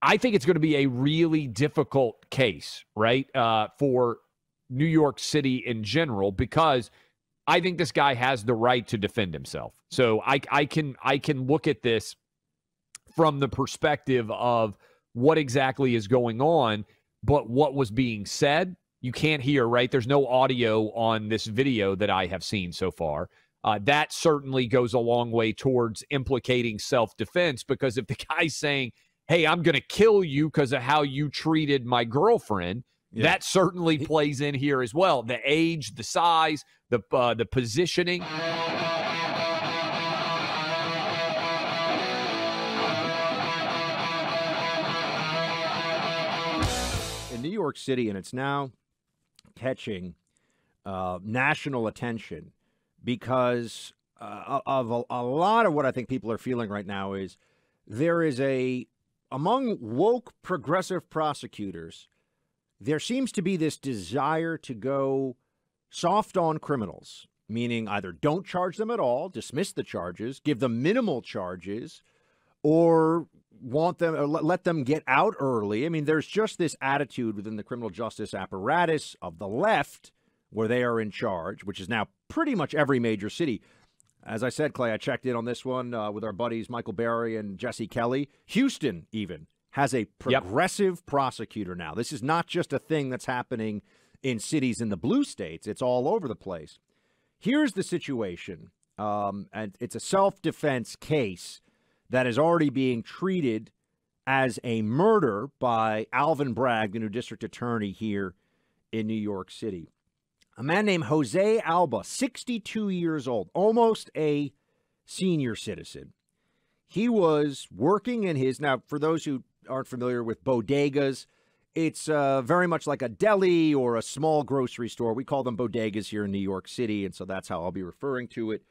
I think it's going to be a really difficult case, right, for New York City in general, because I think this guy has the right to defend himself. So I can look at this from the perspective of what exactly is going on, but what was being said, you can't hear, right? There's no audio on this video that I have seen so far. That certainly goes a long way towards implicating self-defense, because if the guy's saying, hey, I'm going to kill you because of how you treated my girlfriend, that certainly plays in here as well. The age, the size, the positioning. In New York City, and it's now catching national attention because of a lot of what I think people are feeling right now is there is among woke progressive prosecutors, there seems to be this desire to go soft on criminals, meaning either don't charge them at all, dismiss the charges, give them minimal charges, or want them or let them get out early. I mean, there's just this attitude within the criminal justice apparatus of the left where they are in charge, which is now pretty much every major city. As I said, Clay, I checked in on this one with our buddies Michael Berry and Jesse Kelly. Houston even has a progressive prosecutor now. This is not just a thing that's happening in cities in the blue states. It's all over the place. Here's the situation, and it's a self-defense case that is already being treated as a murder by Alvin Bragg, the new district attorney here in New York City. A man named Jose Alba, 62 years old, almost a senior citizen. He was working in his, now for those who aren't familiar with bodegas, it's very much like a deli or a small grocery store. We call them bodegas here in New York City, and so that's how I'll be referring to it.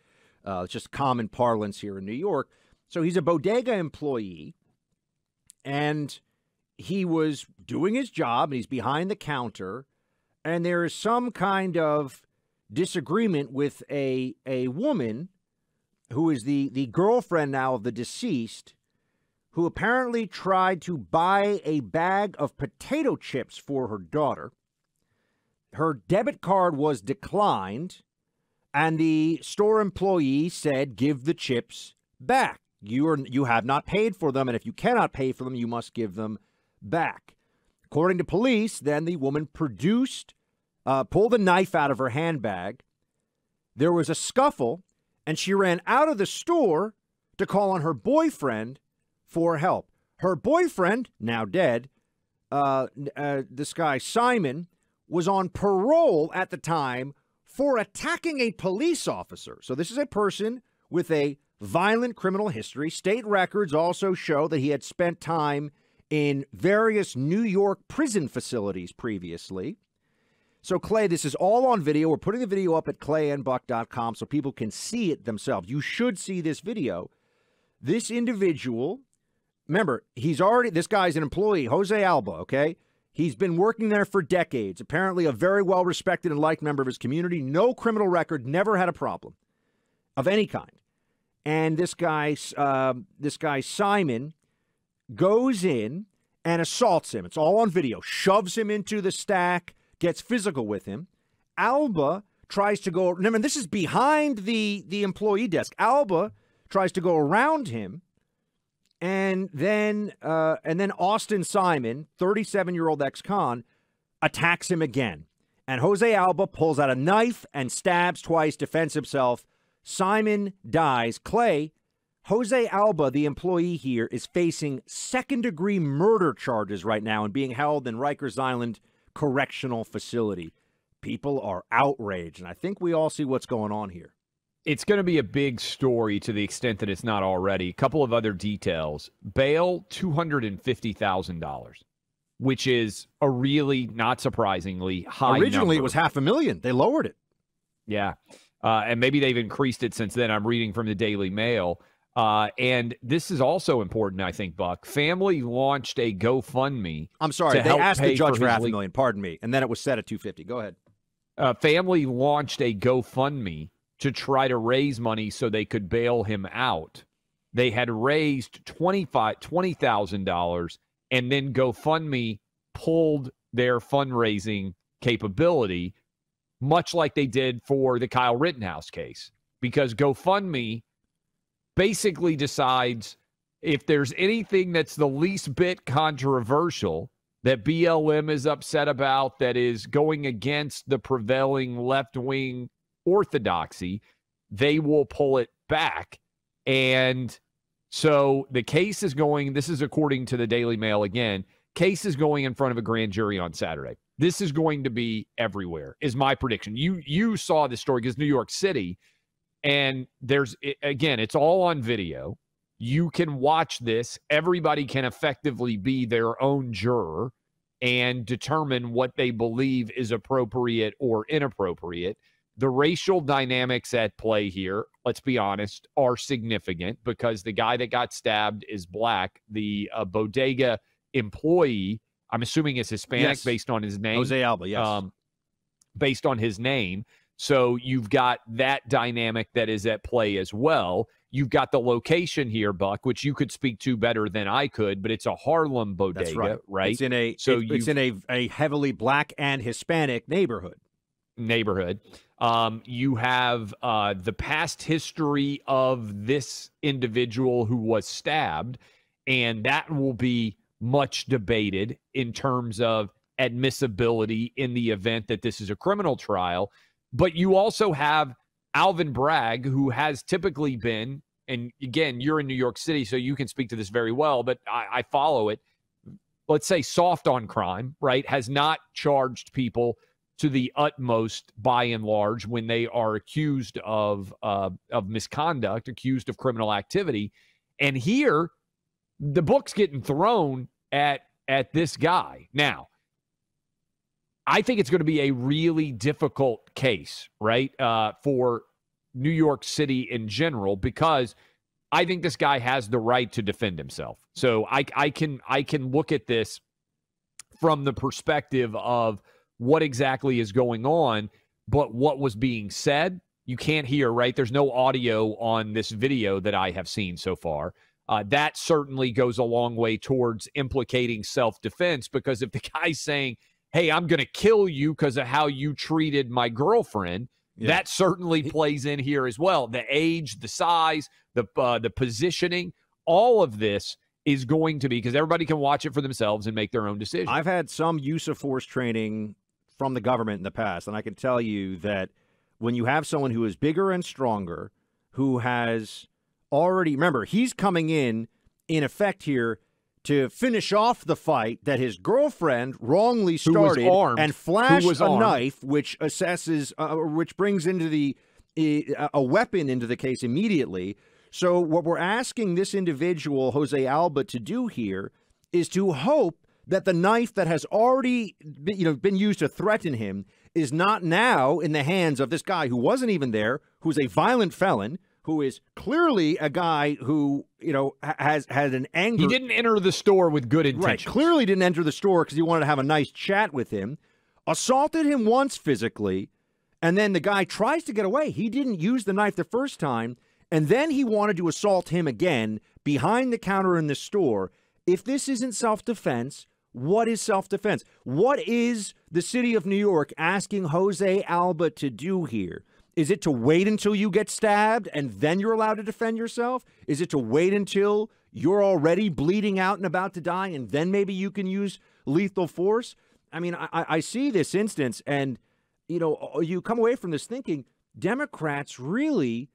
It's just common parlance here in New York. So he's a bodega employee, and he was doing his job, and he's behind the counter, and there is some kind of disagreement with a woman who is the girlfriend now of the deceased, who apparently tried to buy a bag of potato chips for her daughter. Her debit card was declined, and the store employee said, give the chips back. You have not paid for them, and if you cannot pay for them, you must give them back. According to police, then the woman pulled a knife out of her handbag. There was a scuffle, and she ran out of the store to call on her boyfriend for help. Her boyfriend, now dead, this guy Simon, was on parole at the time for attacking a police officer. So this is a person with a violent criminal history. State records also show that he had spent time in various New York prison facilities previously. So, Clay, this is all on video. We're putting the video up at clayandbuck.com so people can see it themselves. You should see this video. This individual, remember, this guy's an employee, Jose Alba, okay? He's been working there for decades. Apparently a very well-respected and liked member of his community. No criminal record, never had a problem of any kind. And this guy Simon goes in and assaults him. It's all on video. Shoves him into the stack, gets physical with him. Alba tries to go, remember, this is behind the employee desk. Alba tries to go around him, and then Austin Simon, 37-year-old ex-con, attacks him again. And Jose Alba pulls out a knife and stabs twice, defends himself. Simon dies. Clay, Jose Alba, the employee here, is facing second-degree murder charges right now and being held in Rikers Island Correctional Facility. People are outraged, and I think we all see what's going on here. It's going to be a big story to the extent that it's not already. A couple of other details. Bail, $250,000, which is a really, not surprisingly, high Originally, number. It was $500,000. They lowered it. Yeah. And maybe they've increased it since then. I'm reading from the Daily Mail. And this is also important, I think, Buck. Family launched a GoFundMe. I'm sorry, they asked the judge for $500,000. Pardon me. And then it was set at $250,000. Go ahead. Family launched a GoFundMe to try to raise money so they could bail him out. They had raised $20,000 and then GoFundMe pulled their fundraising capability, much like they did for the Kyle Rittenhouse case, because GoFundMe basically decides if there's anything that's the least bit controversial that BLM is upset about, that is going against the prevailing left-wing orthodoxy, they will pull it back. And so the case is going, this is according to the Daily Mail again, case is going in front of a grand jury on Saturday. This is going to be everywhere, is my prediction. You saw this story because New York City, and again, it's all on video. You can watch this. Everybody can effectively be their own juror and determine what they believe is appropriate or inappropriate. The racial dynamics at play here, let's be honest, are significant because the guy that got stabbed is black. The Bodega employee, I'm assuming is Hispanic, yes, based on his name. Jose Alba, yes. Based on his name. So you've got that dynamic that is at play as well. You've got the location here, Buck, which you could speak to better than I could, but it's a Harlem bodega, That's right? It's in a heavily black and Hispanic neighborhood. You have the past history of this individual who was stabbed, and that will be much debated in terms of admissibility in the event that this is a criminal trial. But you also have Alvin Bragg, who has typically been, and again, you're in New York City, so you can speak to this very well, but I follow it, let's say soft on crime, right? Has not charged people to the utmost by and large when they are accused of misconduct, accused of criminal activity. And here, the book's getting thrown at this guy. Now, I think it's going to be a really difficult case, right, for New York City in general, because I think this guy has the right to defend himself. So I can look at this from the perspective of what exactly is going on, but what was being said, you can't hear, right? There's no audio on this video that I have seen so far. That certainly goes a long way towards implicating self-defense, because if the guy's saying, hey, I'm going to kill you because of how you treated my girlfriend, that certainly plays in here as well. The age, the size, the positioning, all of this is going to be, because everybody can watch it for themselves and make their own decision. I've had some use of force training from the government in the past, and I can tell you that when you have someone who is bigger and stronger, who has already, remember, he's coming in effect here to finish off the fight that his girlfriend wrongly started and flashed a knife, which assesses, which brings into a weapon into the case immediately. So what we're asking this individual, Jose Alba, to do here is to hope that the knife that has already been used to threaten him is not now in the hands of this guy who wasn't even there, who's a violent felon, who is clearly a guy who, has had an anger. He didn't enter the store with good intentions. Right, clearly didn't enter the store because he wanted to have a nice chat with him, assaulted him once physically, and then the guy tries to get away. He didn't use the knife the first time, and then he wanted to assault him again behind the counter in the store. If this isn't self-defense, what is self-defense? What is the city of New York asking Jose Alba to do here? Is it to wait until you get stabbed and then you're allowed to defend yourself? Is it to wait until you're already bleeding out and about to die and then maybe you can use lethal force? I mean, I see this instance and, you come away from this thinking Democrats really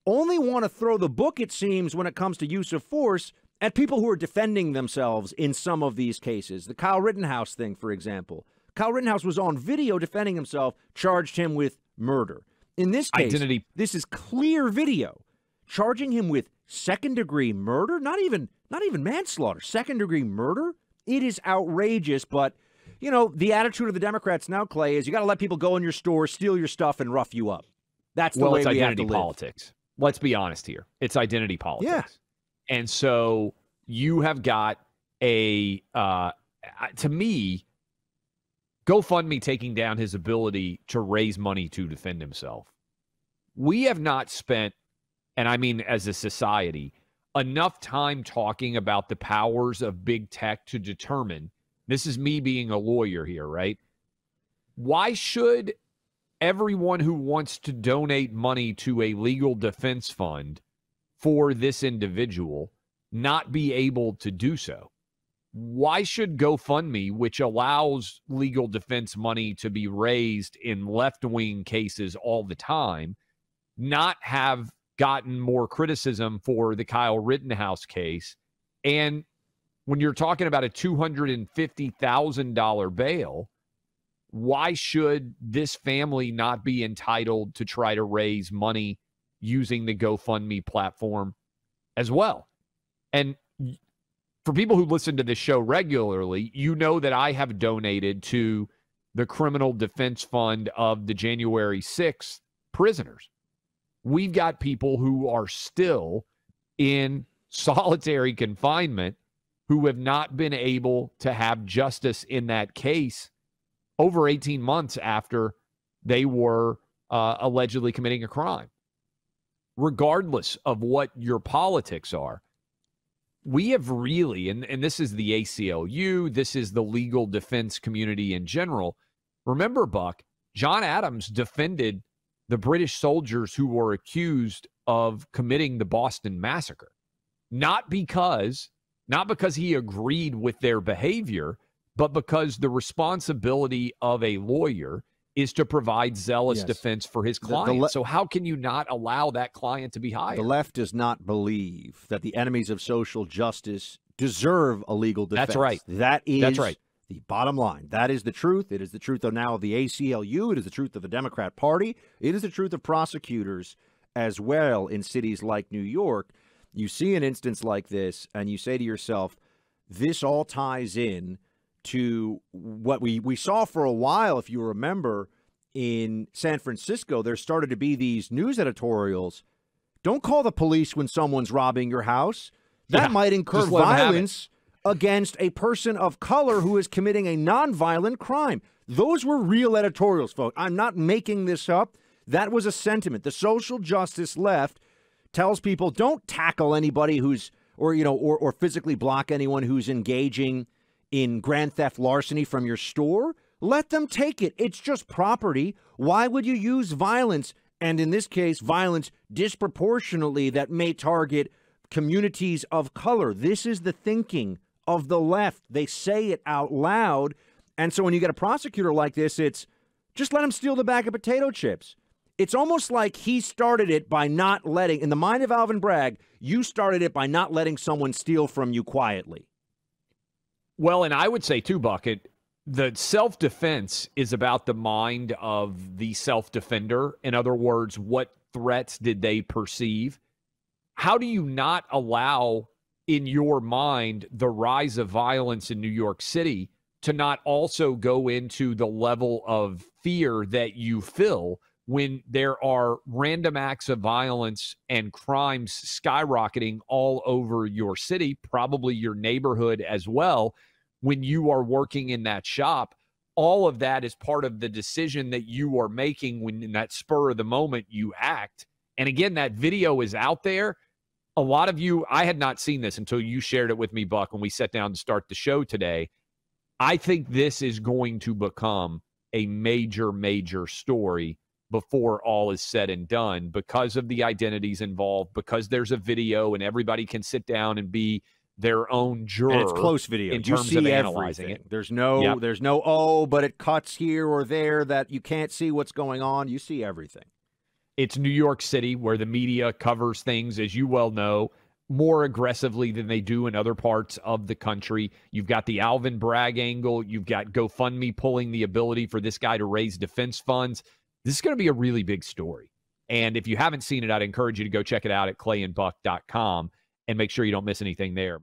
only want to throw the book, it seems, when it comes to use of force at people who are defending themselves in some of these cases. The Kyle Rittenhouse thing, for example. Kyle Rittenhouse was on video defending himself, charged him with murder. In this case, this is clear video, charging him with second-degree murder, not even manslaughter, second-degree murder. It is outrageous, but, the attitude of the Democrats now, Clay, is you got to let people go in your store, steal your stuff, and rough you up. That's the way we have to live. Politics. Let's be honest here. It's identity politics. Yeah. And so you have got to me, GoFundMe taking down his ability to raise money to defend himself. We have not spent, and I mean as a society, enough time talking about the powers of big tech to determine, this is me being a lawyer here, right? Why should everyone who wants to donate money to a legal defense fund for this individual not be able to do so? Why should GoFundMe, which allows legal defense money to be raised in left-wing cases all the time, not have gotten more criticism for the Kyle Rittenhouse case? And when you're talking about a $250,000 bail, why should this family not be entitled to try to raise money using the GoFundMe platform as well? And for people who listen to this show regularly, you know that I have donated to the Criminal Defense Fund of the January 6th prisoners. We've got people who are still in solitary confinement who have not been able to have justice in that case over 18 months after they were allegedly committing a crime. Regardless of what your politics are, we have really, and this is the ACLU, this is the legal defense community in general. Remember, Buck, John Adams defended the British soldiers who were accused of committing the Boston Massacre. Not because he agreed with their behavior, but because the responsibility of a lawyer is to provide zealous defense for his client. So how can you not allow that client to be hired? The left does not believe that the enemies of social justice deserve a legal defense. That's right. That's right. The bottom line. That is the truth. It is the truth of now of the ACLU. It is the truth of the Democrat Party. It is the truth of prosecutors as well in cities like New York. You see an instance like this, and you say to yourself, this all ties in to what we saw for a while. If you remember, in San Francisco, there started to be these news editorials. Don't call the police when someone's robbing your house. That might incur violence against a person of color who is committing a nonviolent crime. Those were real editorials, folks. I'm not making this up. That was a sentiment. The social justice left tells people don't tackle anybody who's or physically block anyone who's engaging in grand theft larceny from your store. Let them take it. It's just property. Why would you use violence, and in this case, violence disproportionately that may target communities of color? This is the thinking of the left. They say it out loud. And so when you get a prosecutor like this, it's just let him steal the bag of potato chips. It's almost like he started it by not letting, in the mind of Alvin Bragg, you started it by not letting someone steal from you quietly. Well, and I would say, too, Bucket, the self-defense is about the mind of the self-defender. In other words, what threats did they perceive? How do you not allow in your mind the rise of violence in New York City to not also go into the level of fear that you feel when there are random acts of violence and crimes skyrocketing all over your city, probably your neighborhood as well, when you are working in that shop? All of that is part of the decision that you are making when in that spur of the moment you act. And again, that video is out there. A lot of you, I had not seen this until you shared it with me, Buck, when we sat down to start the show today. I think this is going to become a major, major story before all is said and done because of the identities involved, because there's a video and everybody can sit down and be their own juror. And it's close video. In terms of analyzing it. There's no, but it cuts here or there that you can't see what's going on. You see everything. It's New York City where the media covers things, as you well know, more aggressively than they do in other parts of the country. You've got the Alvin Bragg angle. You've got GoFundMe pulling the ability for this guy to raise defense funds. This is going to be a really big story. And if you haven't seen it, I'd encourage you to go check it out at clayandbuck.com and make sure you don't miss anything there.